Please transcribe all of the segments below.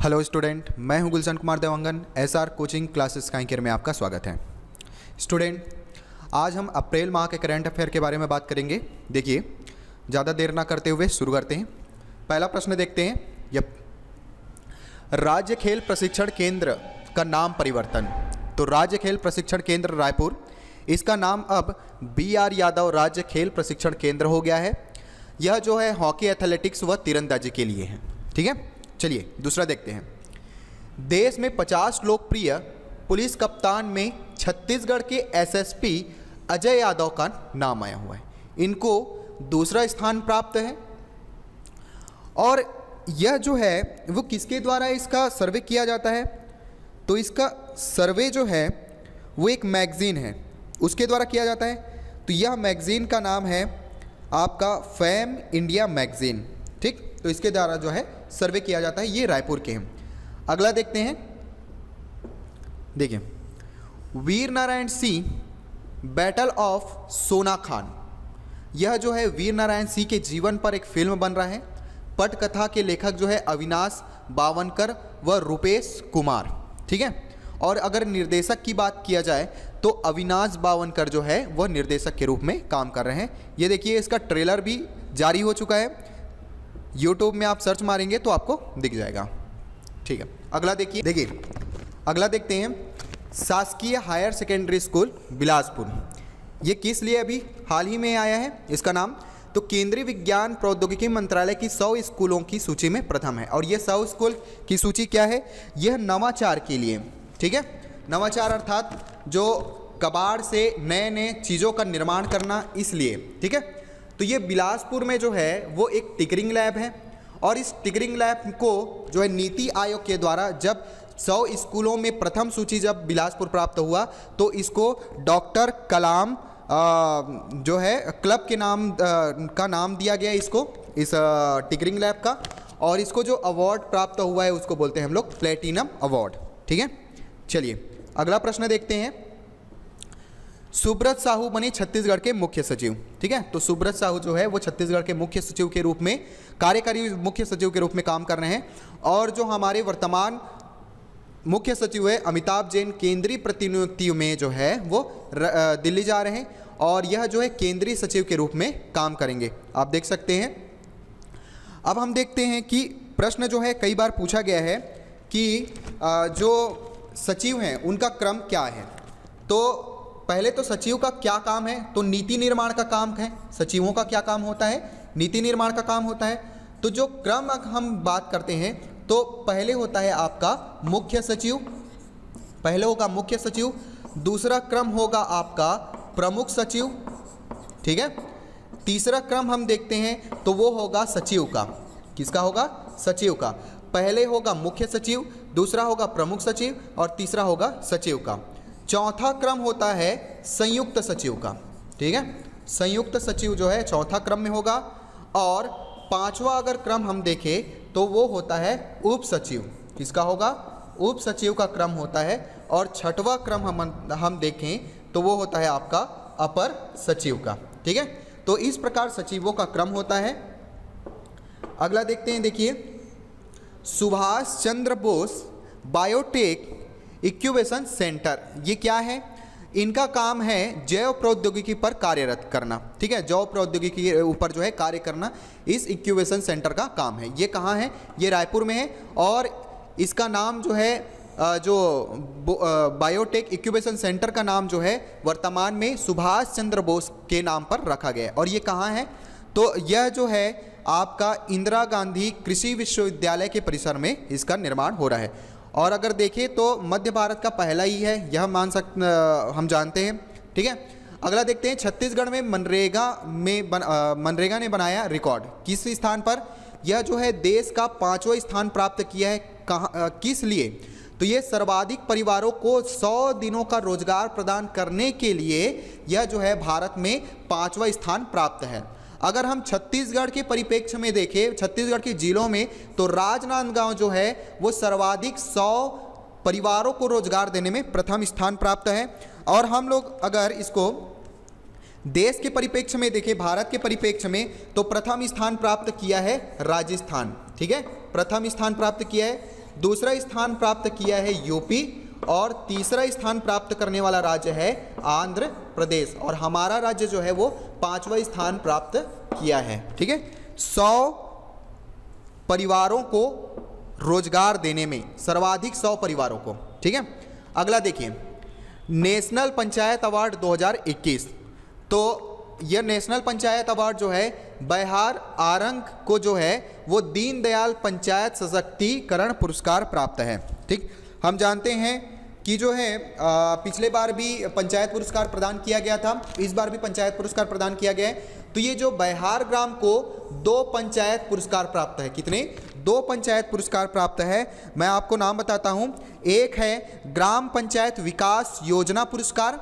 Hello student, मैं हूं Gulshan Kumar Dewangan. SR coaching classes Kanker में आपका स्वागत है। स्टूडेंट, आज हम अप्रैल माह के करंट अफेयर के बारे में बात करेंगे। देखिए, ज़्यादा देर ना करते हुए शुरू करते हैं। पहला प्रश्न देखते हैं। यप, राज्य खेल प्रशिक्षण केंद्र का नाम परिवर्तन। तो राज्य खेल प्रशिक्षण केंद्र रायपुर, इसका नाम अब BR यादव राज्य खेल प्रशिक्षण केंद्र हो गया है। यह जो है हॉकी, एथलेटिक्स व तीरंदाजी के लिए है। ठीक है, चलिए दूसरा देखते हैं। देश में 50 लोकप्रिय पुलिस कप्तान में छत्तीसगढ़ के SSP अजय यादव का नाम आया हुआ है। इनको दूसरा स्थान प्राप्त है। और यह जो है वो किसके द्वारा इसका सर्वे किया जाता है? तो इसका सर्वे जो है वो एक मैगजीन है, उसके द्वारा किया जाता है। तो यह मैगजीन का नाम है आपका फेम इंडिया मैगजीन। ठीक, तो इसके द्वारा जो है सर्वे किया जाता है। ये रायपुर के हैं। अगला देखते हैं। देखिए, वीर नारायण सिंह बैटल ऑफ सोनाखान, यह जो है वीर नारायण सिंह के जीवन पर एक फिल्म बन रहा है। पटकथा के लेखक जो है अविनाश बावनकर व रूपेश कुमार। ठीक है, और अगर निर्देशक की बात किया जाए तो अविनाश बावनकर जो है वह निर्देशक के रूप में काम कर रहे हैं। ये देखिए, इसका ट्रेलर भी जारी हो चुका है। यूट्यूब में आप सर्च मारेंगे तो आपको दिख जाएगा। ठीक है, अगला देखिए, अगला देखते हैं। शासकीय हायर सेकेंडरी स्कूल बिलासपुर, ये किस लिए अभी हाल ही में आया है इसका नाम? तो केंद्रीय विज्ञान प्रौद्योगिकी मंत्रालय की 100 स्कूलों की सूची में प्रथम है। और ये 100 स्कूल की सूची क्या है? यह नवाचार के लिए। ठीक है, नवाचार अर्थात जो कबाड़ से नए नए चीज़ों का निर्माण करना, इसलिए। ठीक है, तो ये बिलासपुर में जो है वो एक टिकरिंग लैब है। और इस टिकरिंग लैब को जो है नीति आयोग के द्वारा जब 100 स्कूलों में प्रथम सूची जब बिलासपुर प्राप्त हुआ तो इसको डॉक्टर कलाम जो है क्लब के नाम का नाम दिया गया इसको, इस टिकरिंग लैब का। और इसको जो अवार्ड प्राप्त हुआ है उसको बोलते हैं हम लोग प्लेटिनम अवार्ड। ठीक है, चलिए अगला प्रश्न देखते हैं। सुब्रत साहू बने छत्तीसगढ़ के मुख्य सचिव। ठीक है, तो सुब्रत साहू जो है वो छत्तीसगढ़ के मुख्य सचिव के रूप में, कार्यकारी मुख्य सचिव के रूप में काम कर रहे हैं। और जो हमारे वर्तमान मुख्य सचिव है अमिताभ जैन, केंद्रीय प्रतिनियुक्ति में जो है वो दिल्ली जा रहे हैं। और यह जो है केंद्रीय सचिव के रूप में काम करेंगे, आप देख सकते हैं। अब हम देखते हैं कि प्रश्न जो है कई बार पूछा गया है कि जो सचिव हैं उनका क्रम क्या है। तो पहले तो सचिव का क्या काम है? तो नीति निर्माण का काम है। सचिवों का क्या काम होता है? नीति निर्माण का काम होता है। तो जो क्रम हम बात करते हैं तो पहले होता है आपका मुख्य सचिव, पहले होगा मुख्य सचिव। दूसरा क्रम होगा आपका प्रमुख सचिव। ठीक है, तीसरा क्रम हम देखते हैं तो वो होगा सचिव का। किसका होगा? सचिव का। पहले होगा मुख्य सचिव, दूसरा होगा प्रमुख सचिव और तीसरा होगा सचिव का। चौथा क्रम होता है संयुक्त सचिव का। ठीक है, संयुक्त सचिव जो है चौथा क्रम में होगा। और पांचवा अगर क्रम हम देखें तो वो होता है उप सचिव। किसका होगा? उप सचिव का क्रम होता है। और छठवां क्रम हम देखें तो वो होता है आपका अपर सचिव का। ठीक है, तो इस प्रकार सचिवों का क्रम होता है। अगला देखते हैं। देखिए, Subhash Chandra Bose biotech incubation centre, ये क्या है? इनका काम है जैव प्रौद्योगिकी पर कार्यरत करना। ठीक है, जैव प्रौद्योगिकी के ऊपर जो है कार्य करना इस इंक्यूबेशन सेंटर का काम है। ये कहाँ है? ये रायपुर में है। और इसका नाम जो है जो बायोटेक इंक्यूबेशन सेंटर का नाम जो है वर्तमान में सुभाष चंद्र बोस के नाम पर रखा गया है। और ये कहाँ है? तो यह जो है आपका इंदिरा गांधी कृषि विश्वविद्यालय के परिसर में इसका निर्माण हो रहा है। और अगर देखें तो मध्य भारत का पहला ही है, यह हम जानते हैं। ठीक है, अगला देखते हैं। छत्तीसगढ़ में मनरेगा ने बनाया रिकॉर्ड। किस स्थान पर? यह जो है देश का 5वां स्थान प्राप्त किया है। कहाँ, किस लिए? तो ये सर्वाधिक परिवारों को 100 दिनों का रोजगार प्रदान करने के लिए यह जो है भारत में 5वां स्थान प्राप्त है। अगर हम छत्तीसगढ़ के परिप्रेक्ष्य में देखें, छत्तीसगढ़ के जिलों में, तो राजनांदगांव जो है वो सर्वाधिक 100 परिवारों को रोजगार देने में प्रथम स्थान प्राप्त है। और हम लोग अगर इसको देश के परिप्रेक्ष्य में देखें, भारत के परिप्रेक्ष्य में, तो प्रथम स्थान प्राप्त किया है राजस्थान। ठीक है, प्रथम स्थान प्राप्त किया है। दूसरा स्थान प्राप्त किया है यूपी और तीसरा स्थान प्राप्त करने वाला राज्य है आंध्र प्रदेश और हमारा राज्य जो है वो 5वां स्थान प्राप्त किया है। ठीक है, 100 परिवारों को रोजगार देने में सर्वाधिक 100 परिवारों को। ठीक है, अगला देखिए नेशनल पंचायत अवार्ड 2021। तो यह नेशनल पंचायत अवार्ड जो है बिहार आरंग को जो है वो दीनदयाल पंचायत सशक्तिकरण पुरस्कार प्राप्त है। ठीक, हम जानते हैं कि जो है पिछले बार भी पंचायत पुरस्कार प्रदान किया गया था, इस बार भी पंचायत पुरस्कार प्रदान किया गया है। तो ये जो बिहार ग्राम को 2 पंचायत पुरस्कार प्राप्त है। कितने? 2 पंचायत पुरस्कार प्राप्त है। मैं आपको नाम बताता हूँ। एक है ग्राम पंचायत विकास योजना पुरस्कार,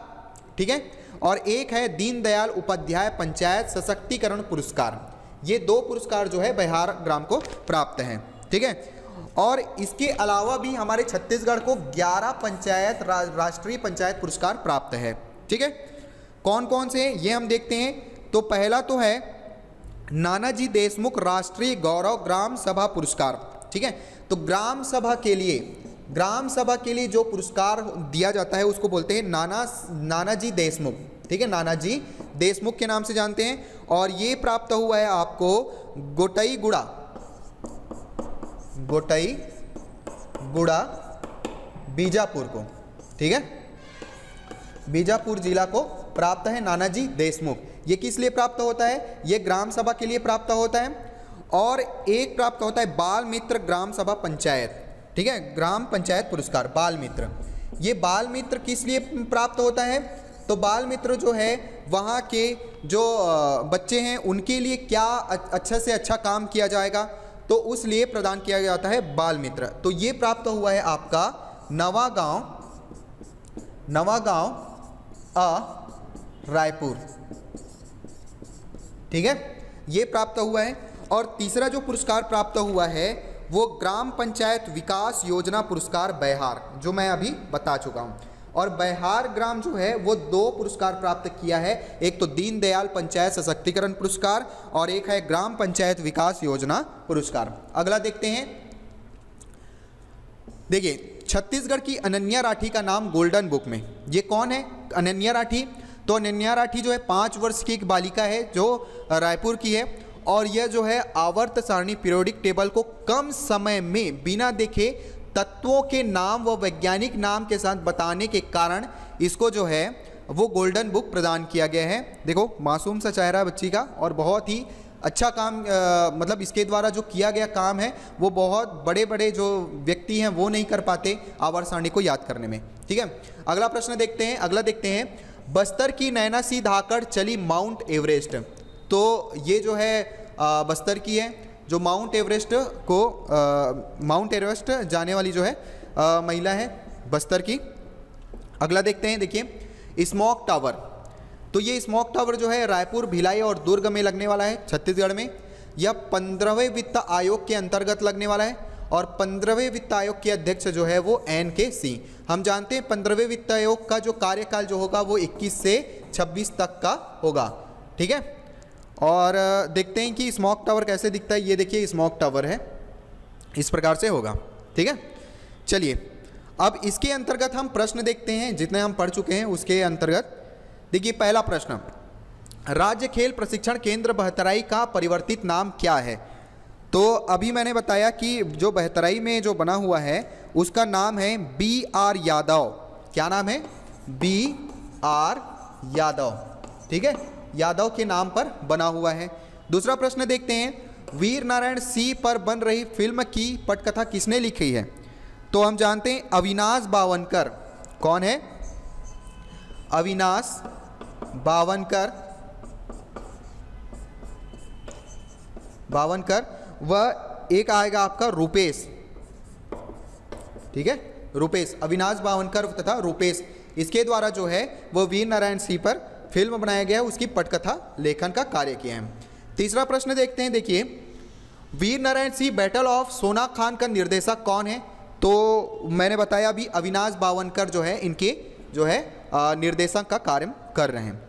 ठीक है, और एक है दीनदयाल उपाध्याय पंचायत सशक्तिकरण पुरस्कार। ये 2 पुरस्कार जो है बिहार ग्राम को प्राप्त हैं। ठीक है, और इसके अलावा भी हमारे छत्तीसगढ़ को 11 पंचायत राष्ट्रीय पंचायत पुरस्कार प्राप्त है। ठीक है, कौन कौन से हैं ये हम देखते हैं। तो पहला तो है नानाजी देशमुख राष्ट्रीय गौरव ग्राम सभा पुरस्कार। ठीक है, तो ग्राम सभा के लिए जो पुरस्कार दिया जाता है उसको बोलते हैं नानाजी देशमुख। ठीक है, नानाजी देशमुख के नाम से जानते हैं। और ये प्राप्त हुआ है आपको गोटाईगुड़ा बीजापुर को। ठीक है, बीजापुर जिला को प्राप्त है नानाजी देशमुख। ये किस लिए प्राप्त होता है? ये ग्राम सभा के लिए प्राप्त होता है। और एक प्राप्त होता है बाल मित्र ग्राम सभा पंचायत। ठीक है, ग्राम पंचायत पुरस्कार बाल मित्र। ये बाल मित्र किस लिए प्राप्त होता है? तो बाल मित्र जो है वहाँ के जो बच्चे हैं उनके लिए क्या अच्छा से अच्छा काम किया जाएगा, तो उस लिए प्रदान किया जाता है बाल मित्र। तो ये प्राप्त हुआ है आपका नवागांव रायपुर। ठीक है, ये प्राप्त हुआ है। और तीसरा जो पुरस्कार प्राप्त हुआ है वो ग्राम पंचायत विकास योजना पुरस्कार बिहार, जो मैं अभी बता चुका हूँ। और बिहार ग्राम जो है वो 2 पुरस्कार प्राप्त किया है। एक तो दीनदयाल पंचायत सशक्तिकरण पुरस्कार और एक है ग्राम पंचायत विकास योजना पुरस्कार। अगला देखते हैं। देखिए छत्तीसगढ़ की अनन्या राठी का नाम गोल्डन बुक में, ये कौन है अनन्या राठी? तो अनन्या राठी जो है 5 वर्ष की एक बालिका है जो रायपुर की है। और यह जो है आवर्त सारणी पीरियोडिक टेबल को कम समय में बिना देखे तत्वों के नाम व वैज्ञानिक नाम के साथ बताने के कारण इसको जो है वो गोल्डन बुक प्रदान किया गया है। देखो मासूम सा चेहरा है बच्ची का और बहुत ही अच्छा काम मतलब इसके द्वारा जो किया गया काम है वो बहुत बड़े बड़े जो व्यक्ति हैं वो नहीं कर पाते आवर्त सारणी को याद करने में। ठीक है, अगला प्रश्न देखते हैं। अगला देखते हैं, बस्तर की नैना सी धाकड़ चली माउंट एवरेस्ट। तो ये जो है बस्तर की है जो माउंट एवरेस्ट जाने वाली जो है महिला है बस्तर की। अगला देखते हैं। देखिए स्मॉक टावर, तो ये स्मॉक टावर जो है रायपुर, भिलाई और दुर्ग में लगने वाला है छत्तीसगढ़ में। यह 15वें वित्त आयोग के अंतर्गत लगने वाला है और 15वें वित्त आयोग के अध्यक्ष जो है वो NK सिंह। हम जानते हैं 15वें वित्त आयोग का जो कार्यकाल जो होगा वो 21 से 26 तक का होगा। ठीक है, और देखते हैं कि स्मॉक टावर कैसे दिखता है। ये देखिए स्मॉक टावर है, इस प्रकार से होगा। ठीक है, चलिए अब इसके अंतर्गत हम प्रश्न देखते हैं जितने हम पढ़ चुके हैं उसके अंतर्गत। देखिए पहला प्रश्न, राज्य खेल प्रशिक्षण केंद्र बहतराई का परिवर्तित नाम क्या है? तो अभी मैंने बताया कि जो बहतराई में जो बना हुआ है उसका नाम है BR यादव। क्या नाम है? BR यादव। ठीक है, यादव के नाम पर बना हुआ है। दूसरा प्रश्न देखते हैं, वीर नारायण सिंह पर बन रही फिल्म की पटकथा किसने लिखी है? तो हम जानते हैं अविनाश बावनकर। कौन है? अविनाश बावनकर। वह एक आएगा आपका रूपेश। ठीक है, रूपेश, अविनाश बावनकर तथा रूपेश, इसके द्वारा जो है वो वीर नारायण सिंह पर फिल्म बनाया गया है, उसकी पटकथा लेखन का कार्य किया है। तीसरा प्रश्न देखते हैं। देखिए वीर नारायण सिंह बैटल ऑफ सोना खान का निर्देशक कौन है? तो मैंने बताया अभी अविनाश बावनकर जो है इनके जो है निर्देशक का कार्य कर रहे हैं।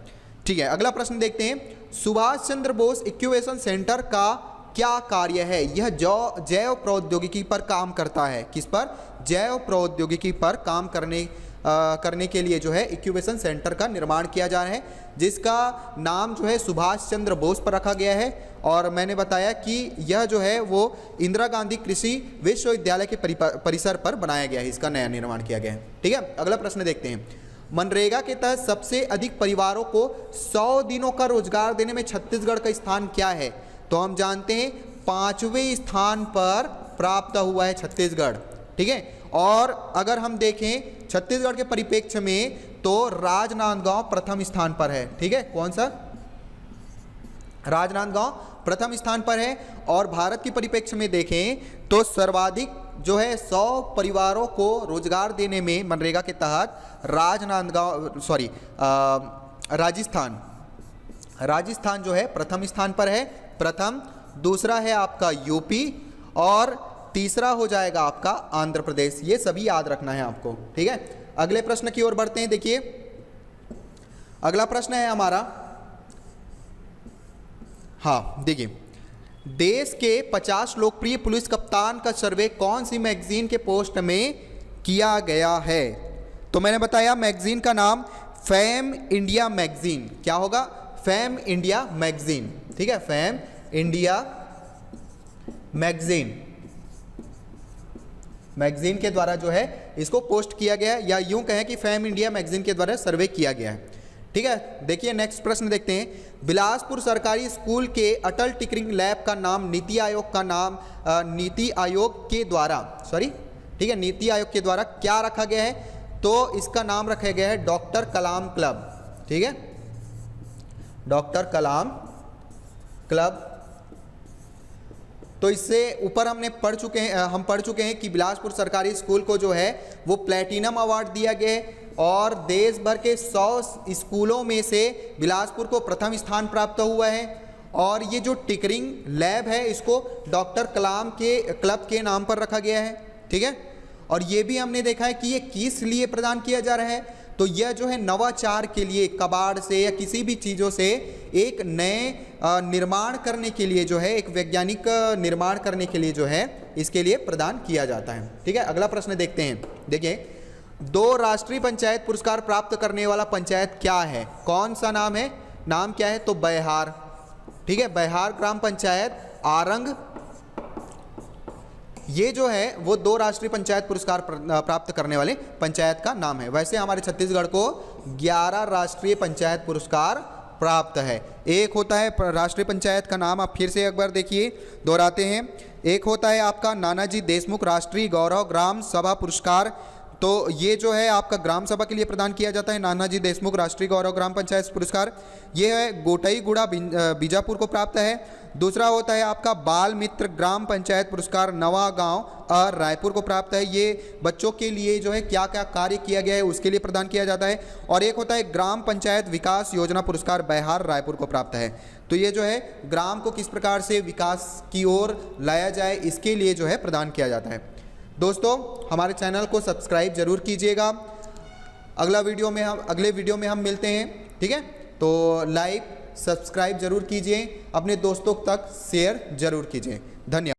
ठीक है, अगला प्रश्न देखते हैं, सुभाष चंद्र बोस इंक्यूबेशन सेंटर का क्या कार्य है? यह जैव प्रौद्योगिकी पर काम करता है। किस पर? जैव प्रौद्योगिकी पर काम करने के लिए जो है इंक्यूबेशन सेंटर का निर्माण किया जा रहा है, जिसका नाम जो है सुभाष चंद्र बोस पर रखा गया है। और मैंने बताया कि यह जो है वो इंदिरा गांधी कृषि विश्वविद्यालय के परिसर पर बनाया गया है, इसका नया निर्माण किया गया है। ठीक है, अगला प्रश्न देखते हैं। मनरेगा के तहत सबसे अधिक परिवारों को 100 दिनों का रोजगार देने में छत्तीसगढ़ का स्थान क्या है? तो हम जानते हैं 5वें स्थान पर प्राप्त हुआ है छत्तीसगढ़। ठीक है, और अगर हम देखें छत्तीसगढ़ के परिप्रेक्ष्य में तो राजनांदगांव प्रथम स्थान पर है। ठीक है, कौन सा? राजनांदगांव प्रथम स्थान पर है। और भारत की परिप्रेक्ष्य में देखें तो सर्वाधिक जो है 100 परिवारों को रोजगार देने में मनरेगा के तहत राजस्थान जो है प्रथम स्थान पर है, प्रथम। दूसरा है आपका यूपी और तीसरा हो जाएगा आपका आंध्र प्रदेश। ये सभी याद रखना है आपको। ठीक है, अगले प्रश्न की ओर बढ़ते हैं। देखिए अगला प्रश्न है हमारा, हाँ देखिए, देश के 50 लोकप्रिय पुलिस कप्तान का सर्वे कौन सी मैगजीन के पोस्ट में किया गया है? तो मैंने बताया मैगजीन का नाम फेम इंडिया मैगजीन। क्या होगा? Fame India magazine. ठीक है, फेम इंडिया मैगजीन के द्वारा जो है इसको पोस्ट किया गया है, या यूं कहें कि फेम इंडिया मैगजीन के द्वारा सर्वे किया गया है। ठीक है, देखिए नेक्स्ट प्रश्न देखते हैं। बिलासपुर सरकारी स्कूल के अटल टिकरिंग लैब का नाम नीति आयोग के द्वारा क्या रखा गया है? तो इसका नाम रखा गया है डॉक्टर कलाम क्लब। ठीक है, डॉक्टर कलाम क्लब। तो इससे ऊपर हम पढ़ चुके हैं कि बिलासपुर सरकारी स्कूल को जो है वो प्लेटिनम अवार्ड दिया गया है, और देश भर के 100 स्कूलों में से बिलासपुर को प्रथम स्थान प्राप्त हुआ है। और ये जो टिकरिंग लैब है इसको डॉक्टर कलाम के क्लब के नाम पर रखा गया है। ठीक है, और ये भी हमने देखा है कि ये किस लिए प्रदान किया जा रहा है? तो यह जो है नवाचार के लिए, कबाड़ से या किसी भी चीज़ों से एक नए निर्माण करने के लिए जो है, एक वैज्ञानिक निर्माण करने के लिए जो है इसके लिए प्रदान किया जाता है। ठीक है, अगला प्रश्न देखते हैं। देखिए 2 राष्ट्रीय पंचायत पुरस्कार प्राप्त करने वाला पंचायत क्या है? कौन सा नाम है? नाम क्या है? तो बैहार। ठीक है, बैहार ग्राम पंचायत आरंग, ये जो है वो 2 राष्ट्रीय पंचायत पुरस्कार प्राप्त करने वाले पंचायत का नाम है। वैसे हमारे छत्तीसगढ़ को 11 राष्ट्रीय पंचायत पुरस्कार प्राप्त है। एक होता है राष्ट्रीय पंचायत का नाम, आप फिर से एक बार देखिए, दोहराते हैं। एक होता है आपका नानाजी देशमुख राष्ट्रीय गौरव ग्राम सभा पुरस्कार। तो ये जो है आपका ग्राम सभा के लिए प्रदान किया जाता है, नानाजी देशमुख राष्ट्रीय गौरव ग्राम पंचायत पुरस्कार। ये है गोटईगुड़ा बीजापुर को प्राप्त है। दूसरा होता है आपका बाल मित्र ग्राम पंचायत पुरस्कार नवा गांव और रायपुर को प्राप्त है। ये बच्चों के लिए जो है क्या क्या कार्य किया गया है उसके लिए प्रदान किया जाता है। और एक होता है ग्राम पंचायत विकास योजना पुरस्कार बैहार रायपुर को प्राप्त है। तो ये जो है ग्राम को किस प्रकार से विकास की ओर लाया जाए इसके लिए जो है प्रदान किया जाता है। दोस्तों हमारे चैनल को सब्सक्राइब जरूर कीजिएगा। अगले वीडियो में हम मिलते हैं। ठीक है, तो लाइक सब्सक्राइब जरूर कीजिए, अपने दोस्तों तक शेयर जरूर कीजिए। धन्यवाद।